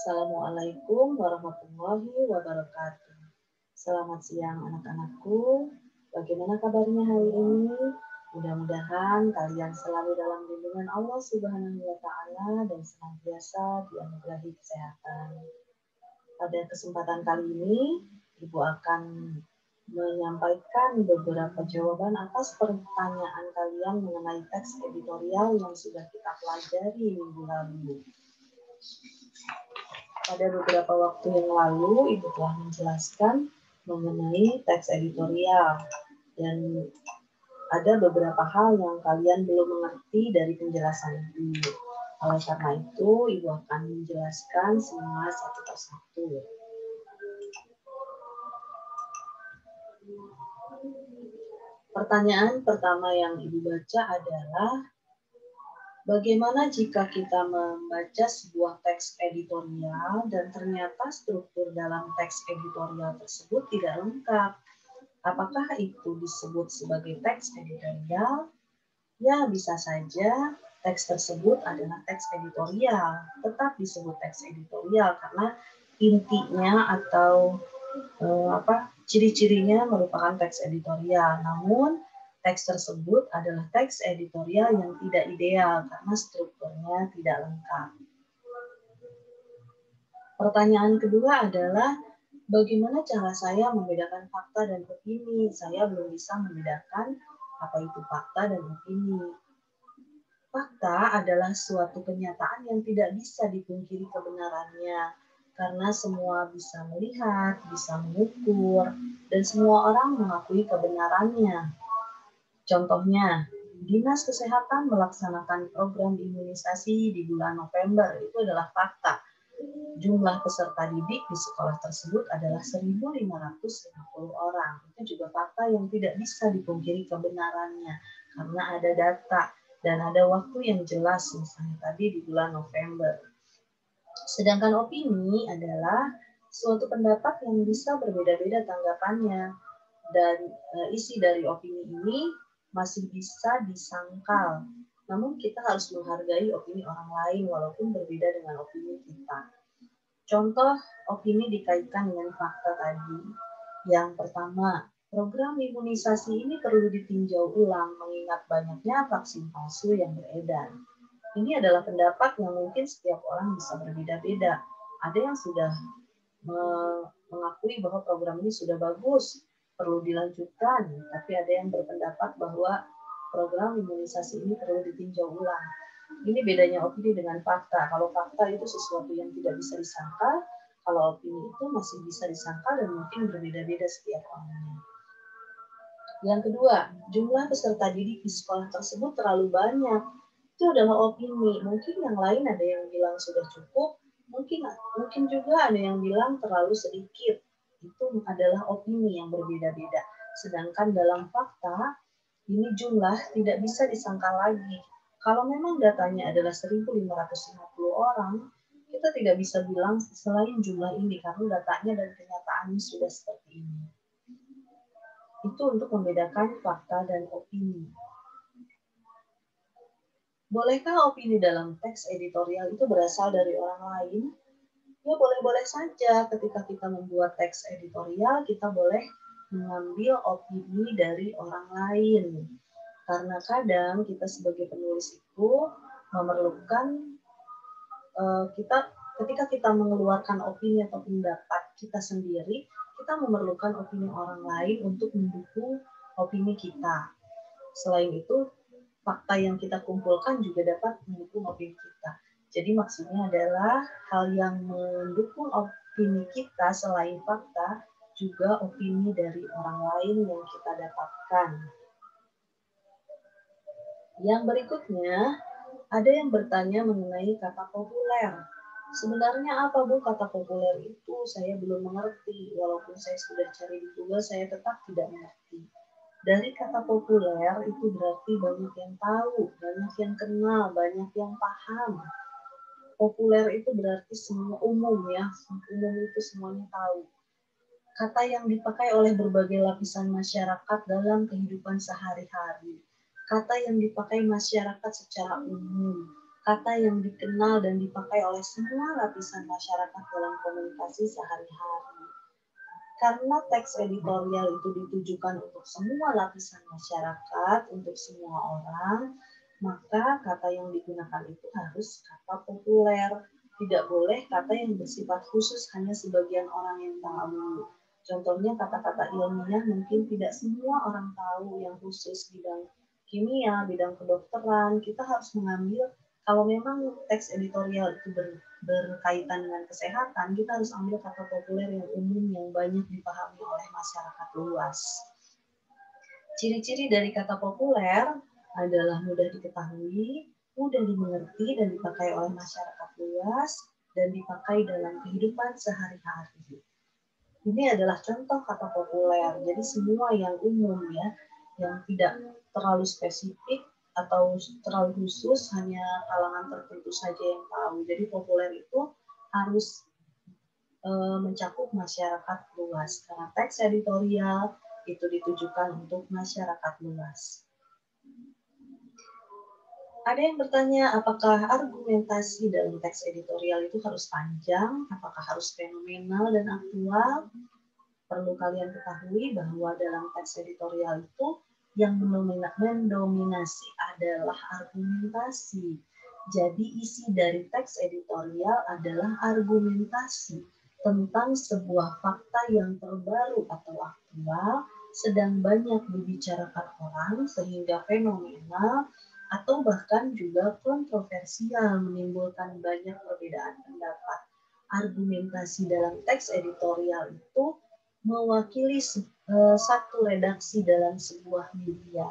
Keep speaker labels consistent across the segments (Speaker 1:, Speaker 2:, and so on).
Speaker 1: Assalamualaikum warahmatullahi wabarakatuh. Selamat siang anak-anakku. Bagaimana kabarnya hari ini? Mudah-mudahan kalian selalu dalam lindungan Allah Subhanahu wa Ta'ala dan senantiasa dianugerahi kesehatan. Pada kesempatan kali ini, Ibu akan menyampaikan beberapa jawaban atas pertanyaan kalian mengenai teks editorial yang sudah kita pelajari minggu lalu. Pada beberapa waktu yang lalu, Ibu telah menjelaskan mengenai teks editorial dan ada beberapa hal yang kalian belum mengerti dari penjelasan Ibu. Oleh karena itu, Ibu akan menjelaskan semua satu persatu. Pertanyaan pertama yang Ibu baca adalah, bagaimana jika kita membaca sebuah teks editorial dan ternyata struktur dalam teks editorial tersebut tidak lengkap? Apakah itu disebut sebagai teks editorial? Ya, bisa saja teks tersebut adalah teks editorial, tetap disebut teks editorial karena intinya atau ciri-cirinya merupakan teks editorial. Namun teks tersebut adalah teks editorial yang tidak ideal karena strukturnya tidak lengkap. Pertanyaan kedua adalah, bagaimana cara saya membedakan fakta dan opini? Saya belum bisa membedakan apa itu fakta dan opini. Fakta adalah suatu kenyataan yang tidak bisa dipungkiri kebenarannya, karena semua bisa melihat, bisa mengukur, dan semua orang mengakui kebenarannya. Contohnya, Dinas Kesehatan melaksanakan program imunisasi di bulan November, itu adalah fakta. Jumlah peserta didik di sekolah tersebut adalah 1.550 orang. Itu juga fakta yang tidak bisa dipungkiri kebenarannya, karena ada data dan ada waktu yang jelas, misalnya tadi di bulan November. Sedangkan opini adalah suatu pendapat yang bisa berbeda-beda tanggapannya, dan isi dari opini ini masih bisa disangkal. Namun kita harus menghargai opini orang lain walaupun berbeda dengan opini kita. Contoh opini dikaitkan dengan fakta tadi. Yang pertama, program imunisasi ini perlu ditinjau ulang mengingat banyaknya vaksin palsu yang beredar. Ini adalah pendapat yang mungkin setiap orang bisa berbeda-beda. Ada yang sudah mengakui bahwa program ini sudah bagus, perlu dilanjutkan, tapi ada yang berpendapat bahwa program imunisasi ini perlu ditinjau ulang. Ini bedanya opini dengan fakta. Kalau fakta itu sesuatu yang tidak bisa disangkal, kalau opini itu masih bisa disangkal dan mungkin berbeda-beda setiap orangnya. Yang kedua, jumlah peserta didik di sekolah tersebut terlalu banyak. Itu adalah opini. Mungkin yang lain ada yang bilang sudah cukup, mungkin juga ada yang bilang terlalu sedikit. Itu adalah opini yang berbeda-beda. Sedangkan dalam fakta, ini jumlah tidak bisa disangkal lagi. Kalau memang datanya adalah 1.550 orang, kita tidak bisa bilang selain jumlah ini karena datanya dan kenyataannya sudah seperti ini. Itu untuk membedakan fakta dan opini. Bolehkah opini dalam teks editorial itu berasal dari orang lain? Ya, boleh-boleh saja. Ketika kita membuat teks editorial, kita boleh mengambil opini dari orang lain. Karena kadang kita sebagai penulis itu memerlukan ketika kita mengeluarkan opini atau pendapat kita sendiri, kita memerlukan opini orang lain untuk mendukung opini kita. Selain itu, fakta yang kita kumpulkan juga dapat mendukung opini kita. Jadi maksudnya adalah hal yang mendukung opini kita selain fakta, juga opini dari orang lain yang kita dapatkan. Yang berikutnya, ada yang bertanya mengenai kata populer. Sebenarnya apa Bu kata populer itu? Saya belum mengerti. Walaupun saya sudah cari di Google, saya tetap tidak mengerti. Dari kata populer itu berarti banyak yang tahu, banyak yang kenal, banyak yang paham. Populer itu berarti semua umum ya, umum itu semuanya tahu. Kata yang dipakai oleh berbagai lapisan masyarakat dalam kehidupan sehari-hari. Kata yang dipakai masyarakat secara umum. kata yang dikenal dan dipakai oleh semua lapisan masyarakat dalam komunikasi sehari-hari. Karena teks editorial itu ditujukan untuk semua lapisan masyarakat, untuk semua orang, maka kata yang digunakan itu harus kata populer. Tidak boleh kata yang bersifat khusus hanya sebagian orang yang tahu. Contohnya kata-kata ilmiah mungkin tidak semua orang tahu, yang khusus bidang kimia, bidang kedokteran. Kita harus mengambil, kalau memang teks editorial itu berkaitan dengan kesehatan, kita harus ambil kata populer yang umum, yang banyak dipahami oleh masyarakat luas. Ciri-ciri dari kata populer adalah mudah diketahui, mudah dimengerti dan dipakai oleh masyarakat luas, dan dipakai dalam kehidupan sehari-hari. Ini adalah contoh kata populer, jadi semua yang umum ya, yang tidak terlalu spesifik atau terlalu khusus, hanya kalangan tertentu saja yang tahu. Jadi populer itu harus mencakup masyarakat luas, karena teks editorial itu ditujukan untuk masyarakat luas. Ada yang bertanya, apakah argumentasi dalam teks editorial itu harus panjang? Apakah harus fenomenal dan aktual? Perlu kalian ketahui bahwa dalam teks editorial itu yang mendominasi adalah argumentasi. Jadi isi dari teks editorial adalah argumentasi tentang sebuah fakta yang terbaru atau aktual, sedang banyak dibicarakan orang sehingga fenomenal, atau bahkan juga kontroversial, menimbulkan banyak perbedaan pendapat. Argumentasi dalam teks editorial itu mewakili satu redaksi dalam sebuah media,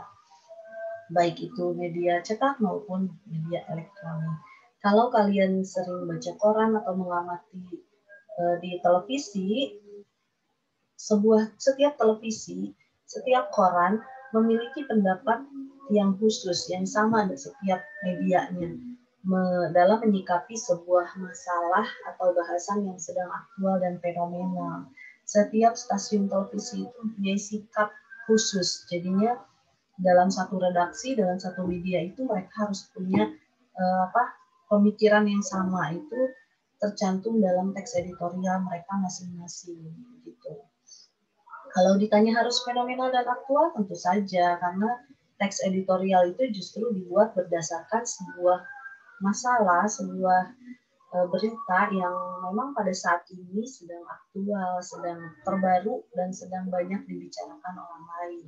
Speaker 1: baik itu media cetak maupun media elektronik. Kalau kalian sering baca koran atau mengamati di televisi, setiap televisi, setiap koran memiliki pendapat yang khusus, yang sama di setiap medianya dalam menyikapi sebuah masalah atau bahasan yang sedang aktual dan fenomenal. Setiap stasiun televisi itu mempunyai sikap khusus. Jadinya dalam satu redaksi, dalam satu media itu mereka harus punya pemikiran yang sama. Itu tercantum dalam teks editorial mereka masing-masing. Gitu. Kalau ditanya harus fenomenal dan aktual, tentu saja, karena teks editorial itu justru dibuat berdasarkan sebuah masalah, sebuah berita yang memang pada saat ini sedang aktual, sedang terbaru, dan sedang banyak dibicarakan orang lain.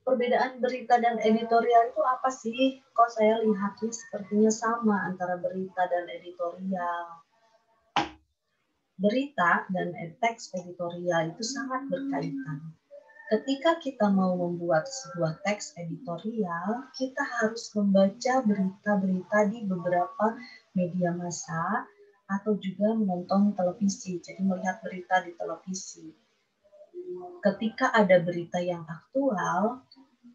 Speaker 1: Perbedaan berita dan editorial itu apa sih? Kok saya lihatnya sepertinya sama antara berita dan editorial. Berita dan teks editorial itu sangat berkaitan. Ketika kita mau membuat sebuah teks editorial, kita harus membaca berita-berita di beberapa media massa atau juga menonton televisi, jadi melihat berita di televisi. Ketika ada berita yang aktual,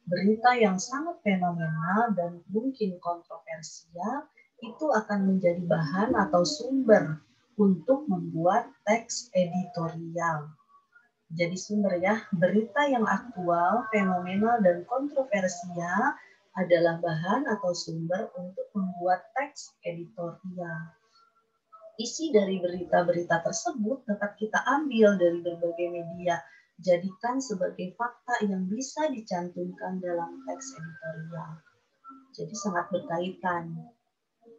Speaker 1: berita yang sangat fenomenal dan mungkin kontroversial, itu akan menjadi bahan atau sumber untuk membuat teks editorial. Jadi sumber ya, berita yang aktual, fenomenal, dan kontroversial adalah bahan atau sumber untuk membuat teks editorial. Isi dari berita-berita tersebut dapat kita ambil dari berbagai media, jadikan sebagai fakta yang bisa dicantumkan dalam teks editorial. Jadi sangat berkaitan.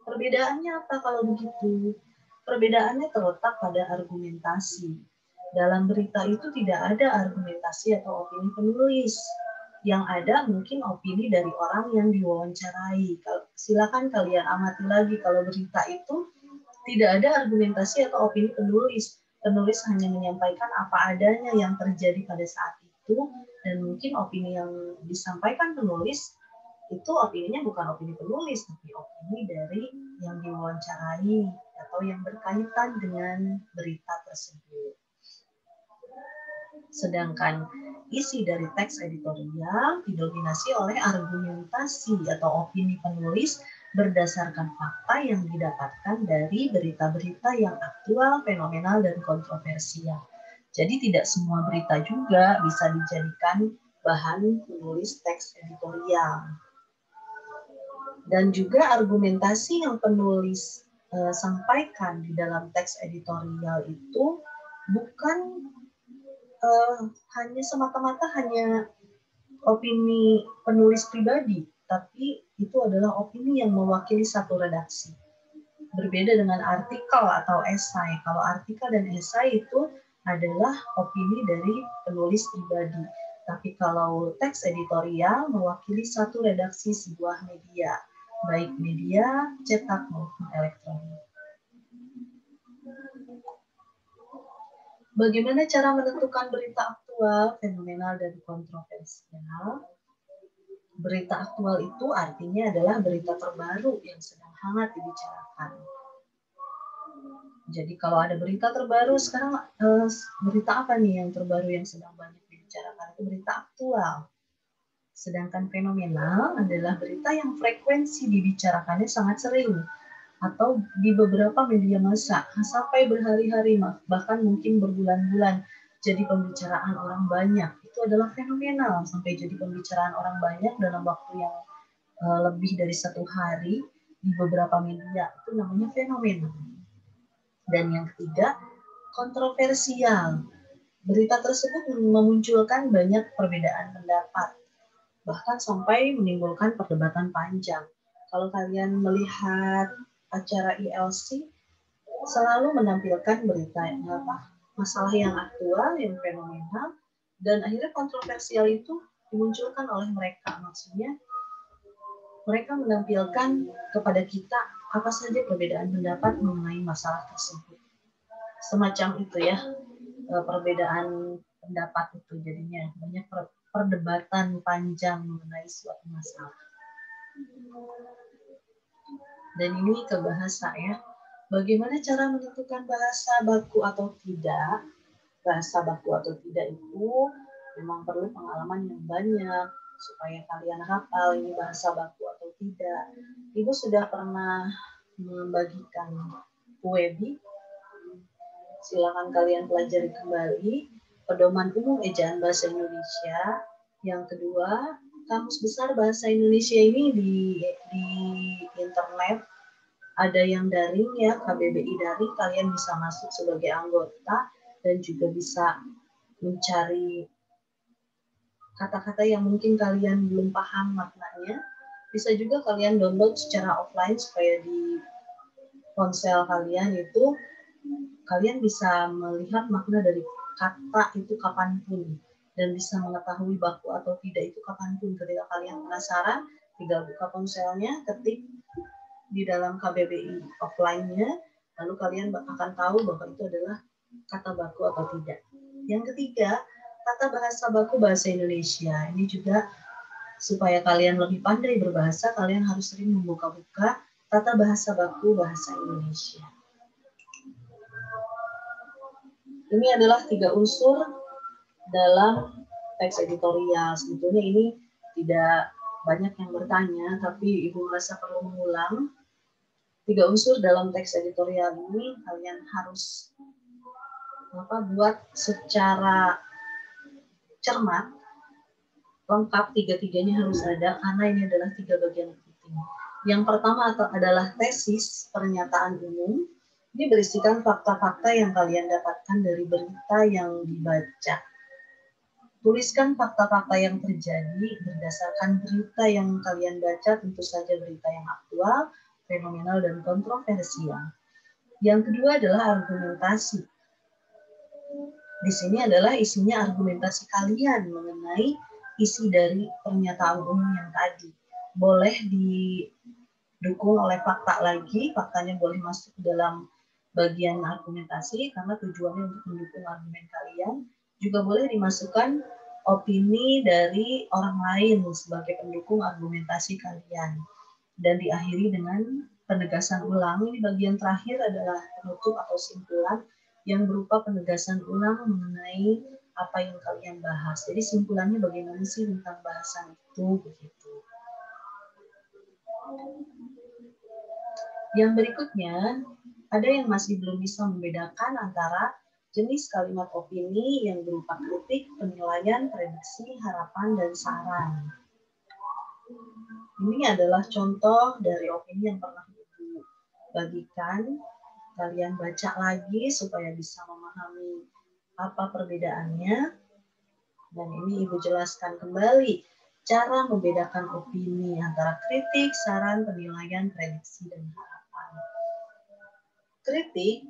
Speaker 1: Perbedaannya apa kalau begitu? Perbedaannya terletak pada argumentasi. Dalam berita itu tidak ada argumentasi atau opini penulis. Yang ada mungkin opini dari orang yang diwawancarai. Silakan kalian amati lagi, kalau berita itu tidak ada argumentasi atau opini penulis. Penulis hanya menyampaikan apa adanya yang terjadi pada saat itu, dan mungkin opini yang disampaikan penulis itu opininya bukan opini penulis, tapi opini dari yang diwawancarai atau yang berkaitan dengan berita tersebut. Sedangkan isi dari teks editorial didominasi oleh argumentasi atau opini penulis berdasarkan fakta yang didapatkan dari berita-berita yang aktual, fenomenal, dan kontroversial. Jadi tidak semua berita juga bisa dijadikan bahan menulis teks editorial. Dan juga argumentasi yang penulis sampaikan di dalam teks editorial itu bukan hanya semata-mata hanya opini penulis pribadi, tapi itu adalah opini yang mewakili satu redaksi. Berbeda dengan artikel atau esai. Kalau artikel dan esai itu adalah opini dari penulis pribadi. Tapi kalau teks editorial mewakili satu redaksi sebuah media, baik media cetak maupun elektronik. Bagaimana cara menentukan berita aktual, fenomenal, dan kontroversial? Berita aktual itu artinya adalah berita terbaru yang sedang hangat dibicarakan. Jadi kalau ada berita terbaru sekarang, berita apa nih yang terbaru yang sedang banyak dibicarakan? Itu berita aktual. Sedangkan fenomenal adalah berita yang frekuensi dibicarakannya sangat sering atau di beberapa media massa sampai berhari-hari, bahkan mungkin berbulan-bulan jadi pembicaraan orang banyak. Itu adalah fenomenal, sampai jadi pembicaraan orang banyak dalam waktu yang lebih dari 1 hari di beberapa media, itu namanya fenomenal. Dan yang ketiga, kontroversial. Berita tersebut memunculkan banyak perbedaan pendapat, bahkan sampai menimbulkan perdebatan panjang. Kalau kalian melihat acara ILC, selalu menampilkan berita masalah yang aktual, yang fenomenal, dan akhirnya kontroversial itu dimunculkan oleh mereka. Maksudnya, mereka menampilkan kepada kita apa saja perbedaan pendapat mengenai masalah tersebut. Semacam itu ya, perbedaan pendapat itu jadinya banyak perdebatan panjang mengenai suatu masalah. Dan ini ke bahasa ya. Bagaimana cara menentukan bahasa baku atau tidak? Bahasa baku atau tidak itu memang perlu pengalaman yang banyak supaya kalian hafal ini bahasa baku atau tidak. Ibu sudah pernah membagikan Webi. Silakan kalian pelajari kembali pedoman umum ejaan bahasa Indonesia. Yang kedua, kamus besar bahasa Indonesia ini di internet ada yang daring ya, KBBI daring, kalian bisa masuk sebagai anggota dan juga bisa mencari kata-kata yang mungkin kalian belum paham maknanya. Bisa juga kalian download secara offline supaya di ponsel kalian itu kalian bisa melihat makna dari kata itu kapanpun dan bisa mengetahui baku atau tidak itu kapanpun. Ketika kalian penasaran, tinggal buka ponselnya, ketik di dalam KBBI offline-nya, lalu kalian akan tahu bahwa itu adalah kata baku atau tidak. Yang ketiga, tata bahasa baku bahasa Indonesia. Ini juga supaya kalian lebih pandai berbahasa, kalian harus sering membuka-buka tata bahasa baku bahasa Indonesia. Ini adalah 3 unsur dalam teks editorial. Sebetulnya ini tidak banyak yang bertanya, tapi Ibu merasa perlu mengulang. 3 unsur dalam teks editorial ini kalian harus buat secara cermat, lengkap, 3-tiganya harus ada, karena ini adalah 3 bagian penting. Yang pertama adalah tesis pernyataan umum. Ini berisikan fakta-fakta yang kalian dapatkan dari berita yang dibaca. Tuliskan fakta-fakta yang terjadi berdasarkan berita yang kalian baca, tentu saja berita yang aktual, fenomenal, dan kontroversial. Yang kedua adalah argumentasi. Di sini adalah isinya argumentasi kalian mengenai isi dari pernyataan umum yang tadi. Boleh didukung oleh fakta lagi, faktanya boleh masuk dalam bagian argumentasi karena tujuannya untuk mendukung argumen kalian. Juga boleh dimasukkan opini dari orang lain sebagai pendukung argumentasi kalian. Dan diakhiri dengan penegasan ulang. Ini bagian terakhir adalah penutup atau simpulan yang berupa penegasan ulang mengenai apa yang kalian bahas. Jadi simpulannya bagaimana sih tentang bahasan itu, begitu. Yang berikutnya, ada yang masih belum bisa membedakan antara jenis kalimat opini yang berupa kritik, penilaian, prediksi, harapan, dan saran. Ini adalah contoh dari opini yang pernah Ibu bagikan. Kalian baca lagi supaya bisa memahami apa perbedaannya. Dan ini Ibu jelaskan kembali cara membedakan opini antara kritik, saran, penilaian, prediksi, dan harapan. Kritik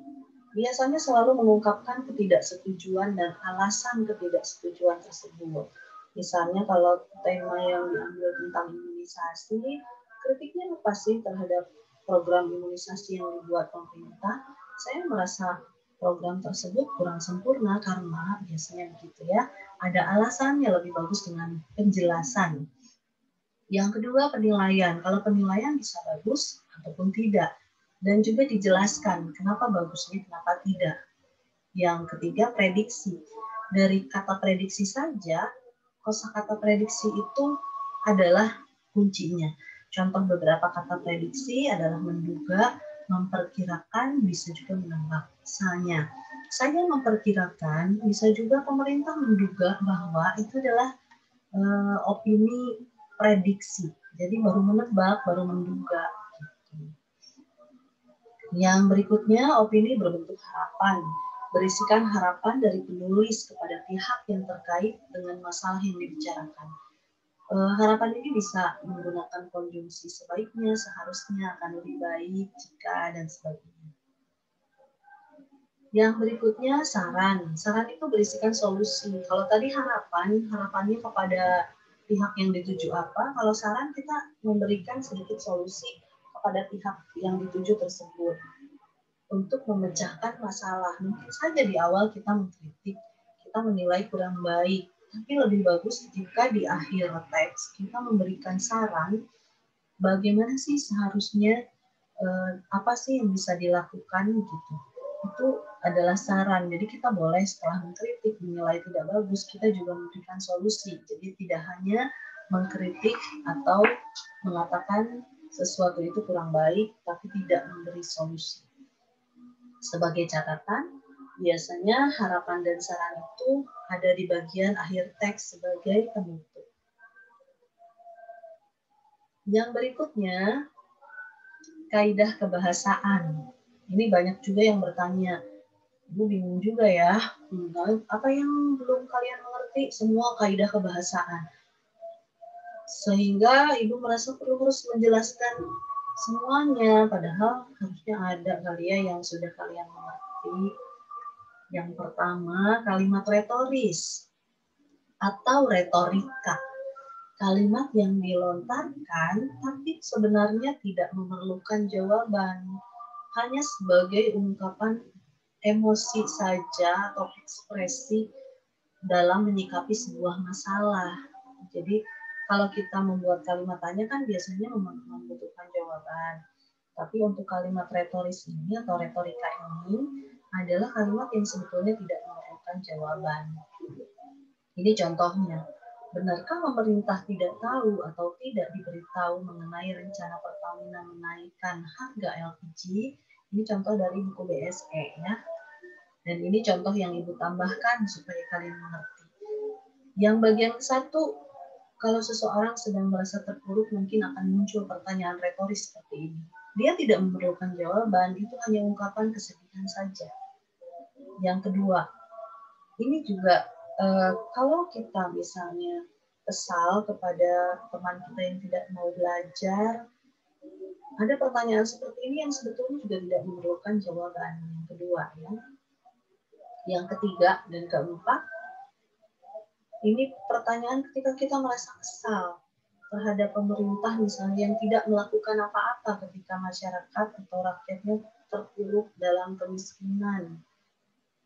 Speaker 1: biasanya selalu mengungkapkan ketidaksetujuan dan alasan ketidaksetujuan tersebut. Misalnya kalau tema yang diambil tentang imunisasi, kritiknya apa sih terhadap program imunisasi yang dibuat pemerintah? Saya merasa program tersebut kurang sempurna karena biasanya begitu ya, ada alasannya lebih bagus dengan penjelasan. Yang kedua, penilaian. Kalau penilaian bisa bagus ataupun tidak. Dan juga dijelaskan kenapa bagusnya, kenapa tidak. Yang ketiga, prediksi. Dari kata prediksi saja, kosakata prediksi itu adalah kuncinya. Contoh beberapa kata prediksi adalah menduga, memperkirakan, bisa juga menebak. Misalnya, saya memperkirakan, bisa juga pemerintah menduga bahwa itu adalah opini prediksi. Jadi baru menebak, baru menduga. Yang berikutnya, opini berbentuk harapan. Berisikan harapan dari penulis kepada pihak yang terkait dengan masalah yang dibicarakan. Harapan ini bisa menggunakan konjungsi sebaiknya, seharusnya, akan lebih baik, jika, dan sebagainya. Yang berikutnya, saran. Saran itu berisikan solusi. Kalau tadi harapan, harapannya kepada pihak yang dituju apa. Kalau saran, kita memberikan sedikit solusi kepada pihak yang dituju tersebut untuk memecahkan masalah. Mungkin saja di awal kita mengkritik, kita menilai kurang baik, tapi lebih bagus jika di akhir teks kita memberikan saran bagaimana sih seharusnya, apa sih yang bisa dilakukan gitu. Itu adalah saran. Jadi kita boleh setelah mengkritik, menilai tidak bagus, kita juga memberikan solusi. Jadi tidak hanya mengkritik atau mengatakan sesuatu itu kurang baik, tapi tidak memberi solusi. Sebagai catatan, biasanya harapan dan saran itu ada di bagian akhir teks sebagai penutup. Yang berikutnya, kaidah kebahasaan. Ini banyak juga yang bertanya, Ibu bingung juga ya, apa yang belum kalian mengerti? Semua kaidah kebahasaan. Sehingga Ibu merasa perlu harus menjelaskan semuanya, padahal harusnya ada kali ya yang sudah kalian mengerti. Yang pertama, kalimat retoris atau retorika. Kalimat yang dilontarkan tapi sebenarnya tidak memerlukan jawaban, hanya sebagai ungkapan emosi saja atau ekspresi dalam menyikapi sebuah masalah. Jadi kalau kita membuat kalimat tanya kan biasanya membutuhkan jawaban. Tapi untuk kalimat retoris ini atau retorika ini adalah kalimat yang sebetulnya tidak memerlukan jawaban. Ini contohnya. Benarkah pemerintah tidak tahu atau tidak diberitahu mengenai rencana Pertamina menaikkan harga LPG? Ini contoh dari buku BSE ya. Dan ini contoh yang Ibu tambahkan supaya kalian mengerti. Yang bagian satu, kalau seseorang sedang merasa terpuruk mungkin akan muncul pertanyaan retoris seperti ini. Dia tidak memerlukan jawaban, itu hanya ungkapan kesedihan saja. Yang kedua, ini juga kalau kita misalnya kesal kepada teman kita yang tidak mau belajar, ada pertanyaan seperti ini yang sebetulnya juga tidak memerlukan jawaban. Yang kedua ya. Yang ketiga dan keempat, ini pertanyaan ketika kita merasa kesal terhadap pemerintah misalnya yang tidak melakukan apa-apa ketika masyarakat atau rakyatnya terpuruk dalam kemiskinan.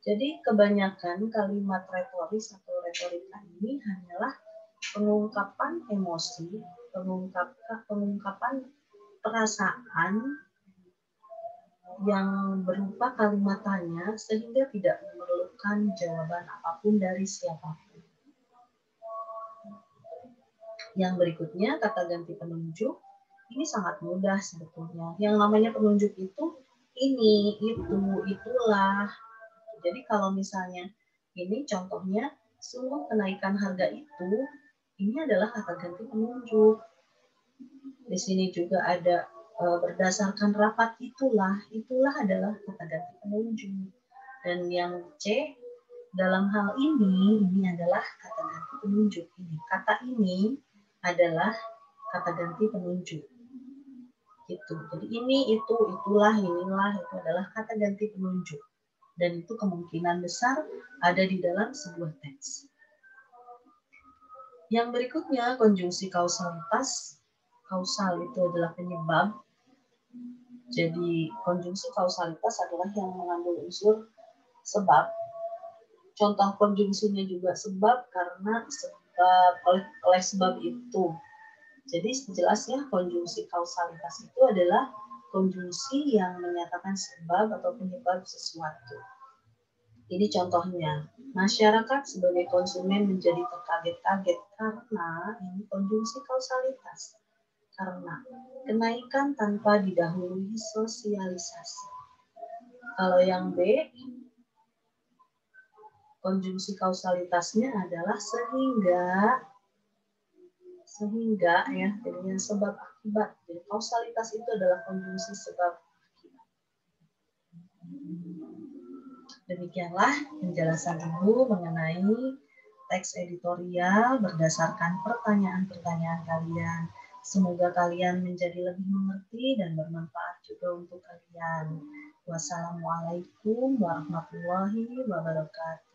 Speaker 1: Jadi kebanyakan kalimat retoris atau retorika ini hanyalah pengungkapan emosi, pengungkapan perasaan yang berupa kalimat tanya sehingga tidak memerlukan jawaban apapun dari siapapun. Yang berikutnya, kata ganti penunjuk. Ini sangat mudah sebetulnya. Yang namanya penunjuk itu ini, itu, itulah. Jadi kalau misalnya ini contohnya sungguh kenaikan harga itu, ini adalah kata ganti penunjuk. Di sini juga ada berdasarkan rapat itulah adalah kata ganti penunjuk. Dan yang C, dalam hal ini adalah kata ganti penunjuk. Ini kata ini adalah kata ganti penunjuk. Gitu. Jadi ini, itu, itulah, inilah, itu adalah kata ganti penunjuk. Dan itu kemungkinan besar ada di dalam sebuah teks. Yang berikutnya, konjungsi kausalitas. Kausal itu adalah penyebab. Jadi konjungsi kausalitas adalah yang mengandung unsur sebab. Contoh konjungsinya juga sebab karena sebab oleh sebab itu. Jadi jelasnya konjungsi kausalitas itu adalah konjungsi yang menyatakan sebab atau penyebab sesuatu. Ini contohnya, masyarakat sebagai konsumen menjadi terkaget-kaget karena ini konjungsi kausalitas. Karena kenaikan tanpa didahului sosialisasi. Kalau yang B, konjungsi kausalitasnya adalah sehingga ya, dengan sebab akibat. Jadi kausalitas itu adalah konjungsi sebab akibat. Demikianlah penjelasan Ibu mengenai teks editorial berdasarkan pertanyaan-pertanyaan kalian. Semoga kalian menjadi lebih mengerti dan bermanfaat juga untuk kalian. Wassalamualaikum warahmatullahi wabarakatuh.